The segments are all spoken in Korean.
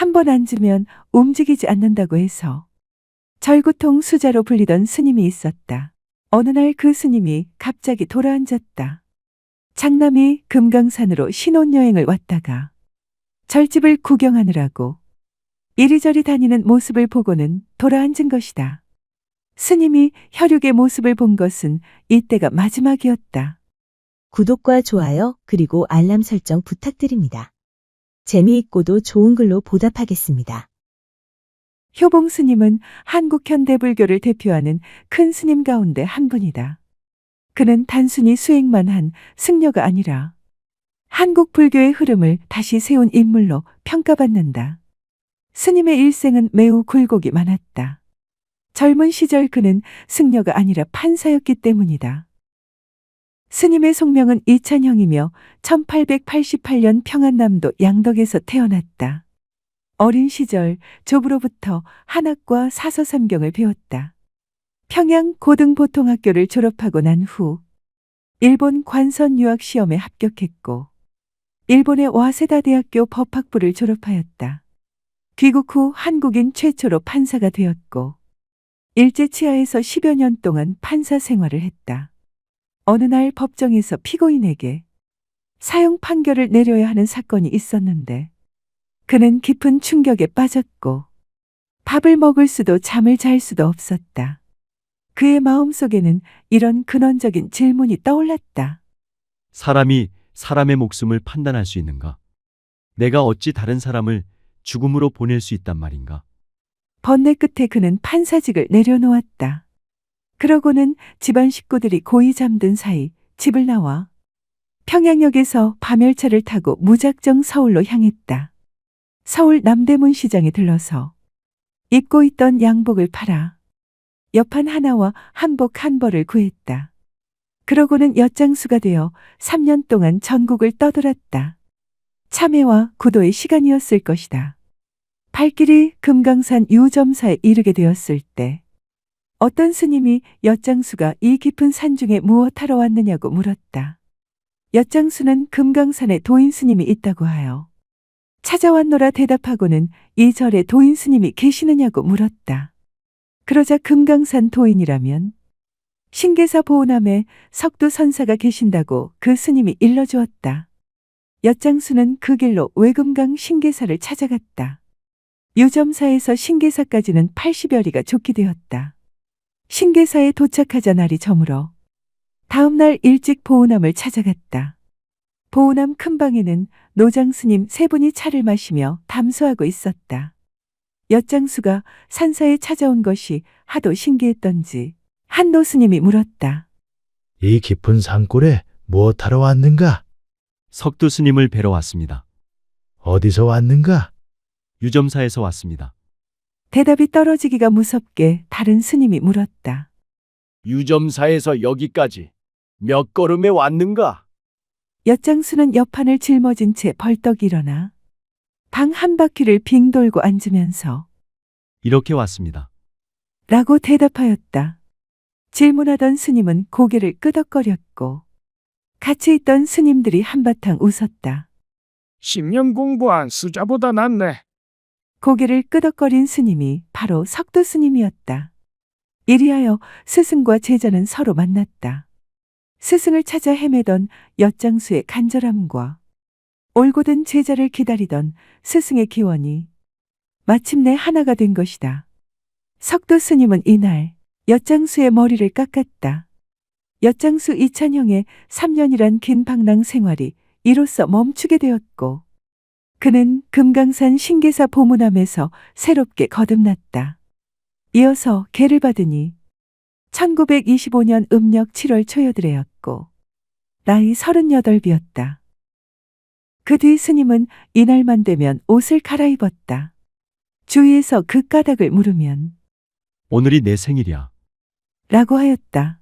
한 번 앉으면 움직이지 않는다고 해서 절구통 수자로 불리던 스님이 있었다. 어느 날 그 스님이 갑자기 돌아앉았다. 장남이 금강산으로 신혼여행을 왔다가 절집을 구경하느라고 이리저리 다니는 모습을 보고는 돌아앉은 것이다. 스님이 혈육의 모습을 본 것은 이때가 마지막이었다. 구독과 좋아요 그리고 알람 설정 부탁드립니다. 재미있고도 좋은 글로 보답하겠습니다. 효봉 스님은 한국 현대불교를 대표하는 큰 스님 가운데 한 분이다. 그는 단순히 수행만 한 승려가 아니라 한국 불교의 흐름을 다시 세운 인물로 평가받는다. 스님의 일생은 매우 굴곡이 많았다. 젊은 시절 그는 승려가 아니라 판사였기 때문이다. 스님의 속명은 이찬형이며 1888년 평안남도 양덕에서 태어났다. 어린 시절 조부로부터 한학과 사서삼경을 배웠다. 평양 고등보통학교를 졸업하고 난 후 일본 관선 유학 시험에 합격했고 일본의 와세다 대학교 법학부를 졸업하였다. 귀국 후 한국인 최초로 판사가 되었고 일제 치하에서 10여 년 동안 판사 생활을 했다. 어느 날 법정에서 피고인에게 사형 판결을 내려야 하는 사건이 있었는데 그는 깊은 충격에 빠졌고 밥을 먹을 수도 잠을 잘 수도 없었다. 그의 마음속에는 이런 근원적인 질문이 떠올랐다. 사람이 사람의 목숨을 판단할 수 있는가? 내가 어찌 다른 사람을 죽음으로 보낼 수 있단 말인가? 번뇌 끝에 그는 판사직을 내려놓았다. 그러고는 집안 식구들이 고이 잠든 사이 집을 나와 평양역에서 밤열차를 타고 무작정 서울로 향했다. 서울 남대문 시장에 들러서 입고 있던 양복을 팔아 옆판 하나와 한복 한 벌을 구했다. 그러고는 엿장수가 되어 3년 동안 전국을 떠돌았다. 참회와 구도의 시간이었을 것이다. 발길이 금강산 유점사에 이르게 되었을 때 어떤 스님이 엿장수가 이 깊은 산중에 무엇하러 왔느냐고 물었다. 엿장수는 금강산에 도인 스님이 있다고 하여 찾아왔노라 대답하고는 이 절에 도인 스님이 계시느냐고 물었다. 그러자 금강산 도인이라면 신계사 보호남에 석두 선사가 계신다고 그 스님이 일러주었다. 엿장수는 그 길로 외금강 신계사를 찾아갔다. 유점사에서 신계사까지는 80여리가 좁게 되었다. 신계사에 도착하자 날이 저물어 다음 날 일찍 보호남을 찾아갔다. 보호남 큰 방에는 노장스님 세 분이 차를 마시며 담소하고 있었다. 엿장수가 산사에 찾아온 것이 하도 신기했던지 한노 스님이 물었다. 이 깊은 산골에 무엇하러 왔는가? 석두 스님을 뵈러 왔습니다. 어디서 왔는가? 유점사에서 왔습니다. 대답이 떨어지기가 무섭게 다른 스님이 물었다. 유점사에서 여기까지 몇 걸음에 왔는가? 엿장수는 옆판을 짊어진 채 벌떡 일어나 방 한 바퀴를 빙 돌고 앉으면서 이렇게 왔습니다. 라고 대답하였다. 질문하던 스님은 고개를 끄덕거렸고 같이 있던 스님들이 한바탕 웃었다. 10년 공부한 수자보다 낫네. 고개를 끄덕거린 스님이 바로 석두 스님이었다. 이리하여 스승과 제자는 서로 만났다. 스승을 찾아 헤매던 엿장수의 간절함과 올곧은 제자를 기다리던 스승의 기원이 마침내 하나가 된 것이다. 석두 스님은 이날 엿장수의 머리를 깎았다. 엿장수 이찬형의 3년이란 긴 방랑 생활이 이로써 멈추게 되었고 그는 금강산 신계사 보문함에서 새롭게 거듭났다. 이어서 계를 받으니 1925년 음력 7월 초여들이었고 나이 38이었다. 그 뒤 스님은 이날만 되면 옷을 갈아입었다. 주위에서 그 까닭을 물으면 오늘이 내 생일이야. 라고 하였다.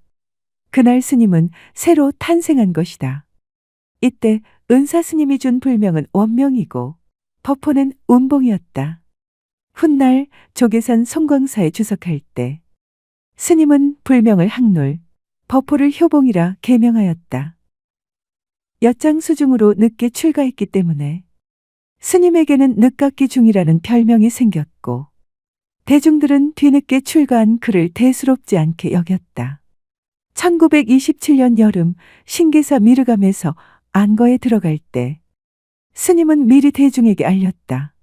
그날 스님은 새로 탄생한 것이다. 이때 은사 스님이 준 불명은 원명이고 법호는 운봉이었다. 훗날 조계산 송광사에 주석할 때 스님은 불명을 항놀, 법호를 효봉이라 계명하였다. 엿장수 중으로 늦게 출가했기 때문에 스님에게는 늦깎이 중이라는 별명이 생겼고 대중들은 뒤늦게 출가한 그를 대수롭지 않게 여겼다. 1927년 여름 신계사 미르감에서 안거에 들어갈 때 스님은 미리 대중에게 알렸다.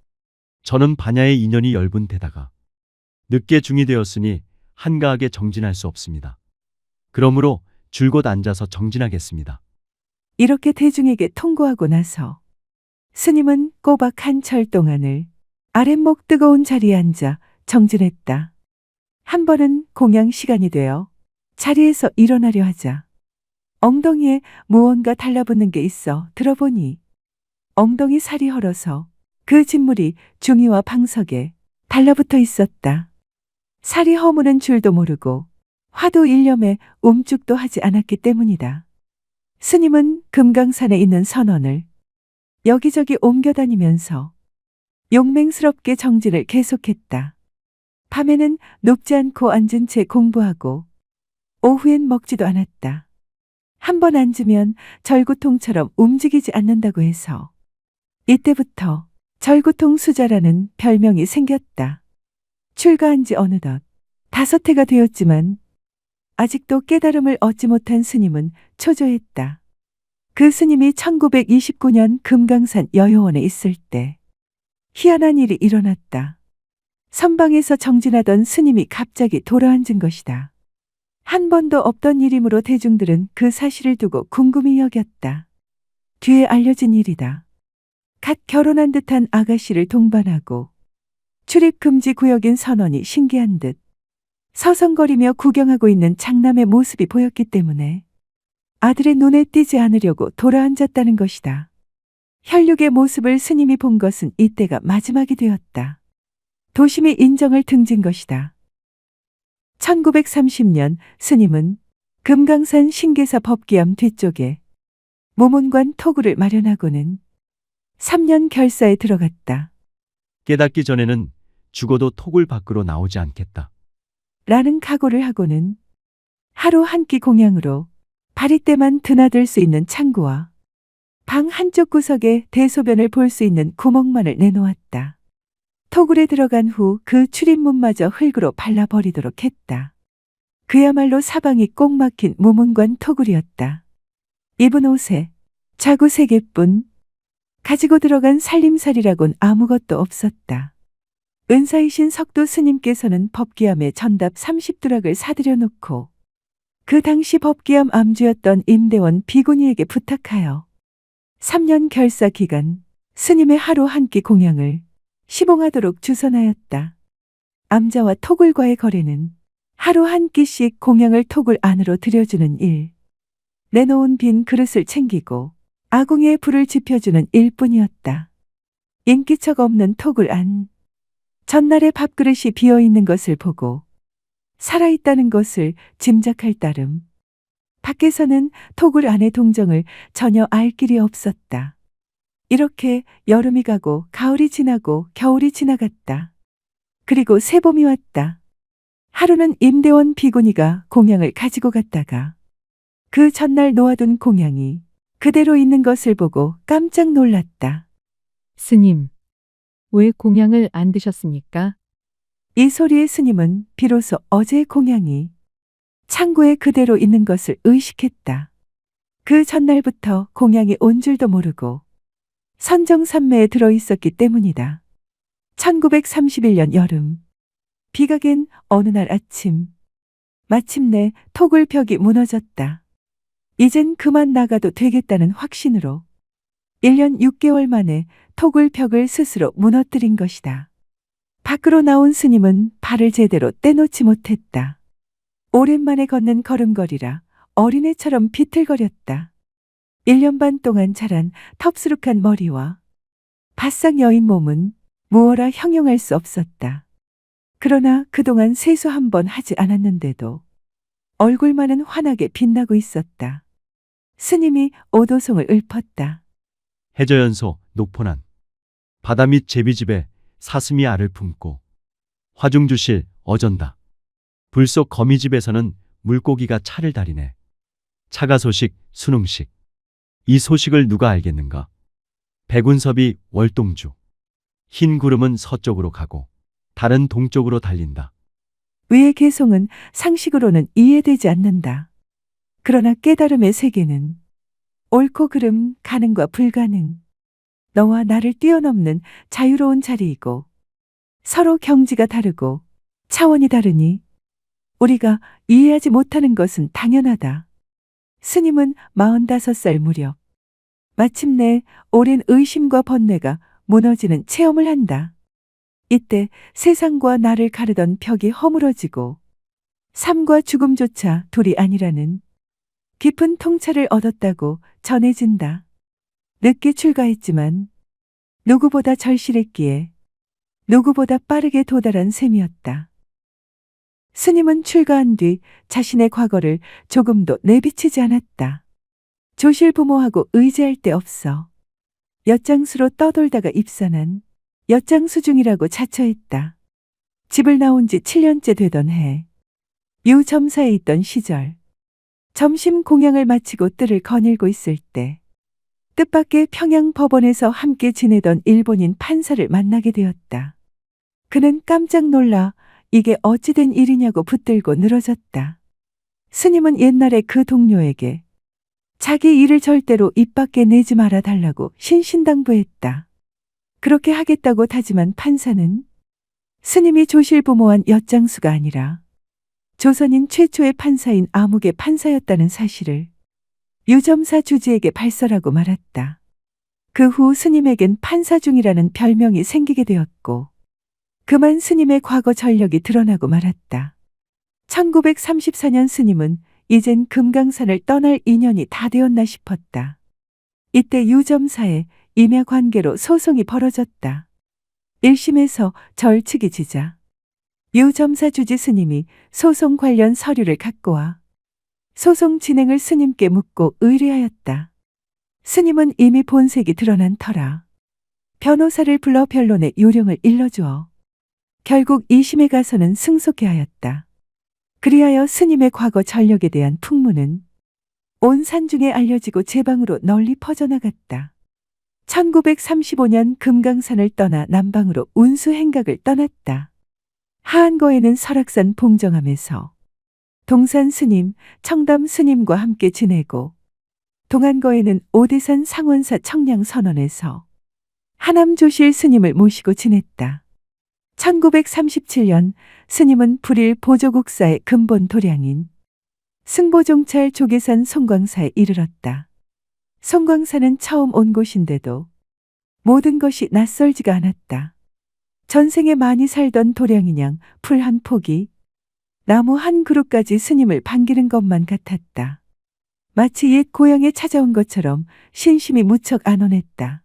저는 반야의 인연이 엷은 데다가 늦게 중이 되었으니 한가하게 정진할 수 없습니다. 그러므로 줄곧 앉아서 정진하겠습니다. 이렇게 대중에게 통고하고 나서 스님은 꼬박 한 철 동안을 아랫목 뜨거운 자리에 앉아 정진했다. 한 번은 공양 시간이 되어 자리에서 일어나려 하자 엉덩이에 무언가 달라붙는 게 있어 들어보니 엉덩이 살이 헐어서 그 진물이 중이와 방석에 달라붙어 있었다. 살이 허무는 줄도 모르고 화도 일념에 움쭉도 하지 않았기 때문이다. 스님은 금강산에 있는 선원을 여기저기 옮겨다니면서 용맹스럽게 정진을 계속했다. 밤에는 눕지 않고 앉은 채 공부하고 오후엔 먹지도 않았다. 한 번 앉으면 절구통처럼 움직이지 않는다고 해서 이때부터 절구통 수자라는 별명이 생겼다. 출가한 지 어느덧 5해가 되었지만 아직도 깨달음을 얻지 못한 스님은 초조했다. 그 스님이 1929년 금강산 여효원에 있을 때 희한한 일이 일어났다. 선방에서 정진하던 스님이 갑자기 돌아앉은 것이다. 한 번도 없던 일이므로 대중들은 그 사실을 두고 궁금히 여겼다. 뒤에 알려진 일이다. 갓 결혼한 듯한 아가씨를 동반하고 출입금지 구역인 선원이 신기한 듯 서성거리며 구경하고 있는 장남의 모습이 보였기 때문에 아들의 눈에 띄지 않으려고 돌아앉았다는 것이다. 혈육의 모습을 스님이 본 것은 이때가 마지막이 되었다. 도심이 인정을 등진 것이다. 1930년 스님은 금강산 신계사 법기암 뒤쪽에 모문관 토구를 마련하고는 3년 결사에 들어갔다. 깨닫기 전에는 죽어도 톡을 밖으로 나오지 않겠다. 라는 각오를 하고는 하루 한 끼 공양으로 바리때만 드나들 수 있는 창구와 방 한쪽 구석에 대소변을 볼 수 있는 구멍만을 내놓았다. 토굴에 들어간 후 그 출입문마저 흙으로 발라버리도록 했다. 그야말로 사방이 꼭 막힌 무문관 토굴이었다. 입은 옷에 자구 3개뿐 가지고 들어간 살림살이라곤 아무것도 없었다. 은사이신 석도 스님께서는 법기암에 전답 30두락을 사들여 놓고 그 당시 법기암 암주였던 임대원 비구니에게 부탁하여 3년 결사 기간 스님의 하루 한 끼 공양을 시봉하도록 주선하였다. 암자와 토굴과의 거래는 하루 한 끼씩 공양을 토굴 안으로 들여주는 일, 내놓은 빈 그릇을 챙기고 아궁이에 불을 지펴주는 일뿐이었다. 인기척 없는 토굴 안, 전날의 밥그릇이 비어있는 것을 보고 살아있다는 것을 짐작할 따름 밖에서는 토굴 안의 동정을 전혀 알 길이 없었다. 이렇게 여름이 가고 가을이 지나고 겨울이 지나갔다. 그리고 새봄이 왔다. 하루는 임대원 비구니가 공양을 가지고 갔다가 그 전날 놓아둔 공양이 그대로 있는 것을 보고 깜짝 놀랐다. 스님, 왜 공양을 안 드셨습니까? 이 소리에 스님은 비로소 어제의 공양이 창고에 그대로 있는 것을 의식했다. 그 전날부터 공양이 온 줄도 모르고 선정산매에 들어있었기 때문이다. 1931년 여름, 비가 갠 어느 날 아침, 마침내 토굴 벽이 무너졌다. 이젠 그만 나가도 되겠다는 확신으로 1년 6개월 만에 토굴 벽을 스스로 무너뜨린 것이다. 밖으로 나온 스님은 발을 제대로 떼놓지 못했다. 오랜만에 걷는 걸음걸이라 어린애처럼 비틀거렸다. 1년 반 동안 자란 텁수룩한 머리와 바싹 여인 몸은 무어라 형용할 수 없었다. 그러나 그동안 세수 한 번 하지 않았는데도 얼굴만은 환하게 빛나고 있었다. 스님이 오도송을 읊었다. 해저연소 녹포난 바다 밑 제비집에 사슴이 알을 품고 화중주실 어전다. 불속 거미집에서는 물고기가 차를 다리네. 차가 소식, 순응식. 이 소식을 누가 알겠는가? 백운섭이 월동주. 흰 구름은 서쪽으로 가고 달은 동쪽으로 달린다. 위의 개송은 상식으로는 이해되지 않는다. 그러나 깨달음의 세계는 옳고 그름, 가능과 불가능, 너와 나를 뛰어넘는 자유로운 자리이고 서로 경지가 다르고 차원이 다르니 우리가 이해하지 못하는 것은 당연하다. 스님은 45살 무렵 마침내 오랜 의심과 번뇌가 무너지는 체험을 한다. 이때 세상과 나를 가르던 벽이 허물어지고 삶과 죽음조차 둘이 아니라는 깊은 통찰을 얻었다고 전해진다. 늦게 출가했지만 누구보다 절실했기에 누구보다 빠르게 도달한 셈이었다. 스님은 출가한 뒤 자신의 과거를 조금도 내비치지 않았다. 조실부모하고 의지할 데 없어 엿장수로 떠돌다가 입산한 엿장수 중이라고 자처했다. 집을 나온 지 7년째 되던 해, 유점사에 있던 시절, 점심 공양을 마치고 뜰을 거닐고 있을 때 뜻밖의 평양 법원에서 함께 지내던 일본인 판사를 만나게 되었다. 그는 깜짝 놀라 이게 어찌 된 일이냐고 붙들고 늘어졌다. 스님은 옛날에 그 동료에게 자기 일을 절대로 입 밖에 내지 말아 달라고 신신당부했다. 그렇게 하겠다고 다짐한 판사는 스님이 조실부모한 엿장수가 아니라 조선인 최초의 판사인 아묵의 판사였다는 사실을 유점사 주지에게 발설하고 말았다. 그 후 스님에겐 판사중이라는 별명이 생기게 되었고 그만 스님의 과거 전력이 드러나고 말았다. 1934년 스님은 이젠 금강산을 떠날 인연이 다 되었나 싶었다. 이때 유점사에 임야 관계로 소송이 벌어졌다. 1심에서 절측이 지자 유점사 주지 스님이 소송 관련 서류를 갖고 와 소송 진행을 스님께 묻고 의뢰하였다. 스님은 이미 본색이 드러난 터라 변호사를 불러 변론의 요령을 일러주어 결국 2심에 가서는 승소케 하였다. 그리하여 스님의 과거 전력에 대한 풍문은 온 산중에 알려지고 제방으로 널리 퍼져나갔다. 1935년 금강산을 떠나 남방으로 운수행각을 떠났다. 하안거에는 설악산 봉정암에서 동산 스님, 청담 스님과 함께 지내고 동안거에는 오대산 상원사 청량선원에서 하남조실 스님을 모시고 지냈다. 1937년 스님은 불일 보조국사의 근본 도량인 승보종찰 조계산 송광사에 이르렀다. 송광사는 처음 온 곳인데도 모든 것이 낯설지가 않았다. 전생에 많이 살던 도량인양 풀 한 폭이 나무 한 그루까지 스님을 반기는 것만 같았다. 마치 옛 고향에 찾아온 것처럼 신심이 무척 안온했다.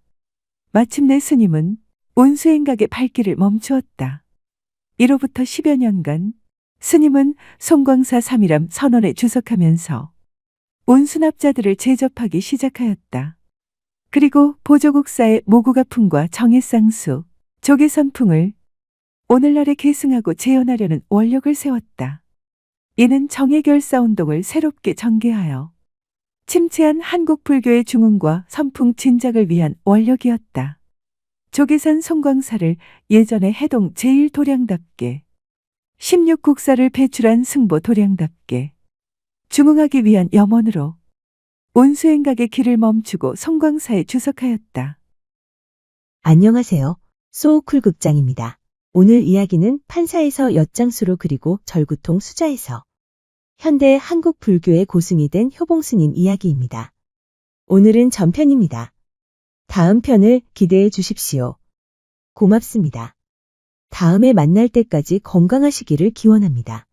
마침내 스님은 운수행각의 발길을 멈추었다. 이로부터 10여 년간 스님은 송광사 삼일암 선원에 주석하면서 운수납자들을 제접하기 시작하였다. 그리고 보조국사의 모구가풍과 정해쌍수, 조계선풍을 오늘날에 계승하고 재현하려는 원력을 세웠다. 이는 정예결사운동을 새롭게 전개하여 침체한 한국 불교의 중흥과 선풍 진작을 위한 원력이었다. 조계산 송광사를 예전의 해동 제1도량답게 16국사를 배출한 승보 도량답게 중흥하기 위한 염원으로 운수행각의 길을 멈추고 송광사에 주석하였다. 안녕하세요. 소우쿨 극장입니다. 오늘 이야기는 판사에서 엿장수로 그리고 절구통 수자에서 현대 한국 불교의 고승이 된 효봉스님 이야기입니다. 오늘은 전편입니다. 다음 편을 기대해 주십시오. 고맙습니다. 다음에 만날 때까지 건강하시기를 기원합니다.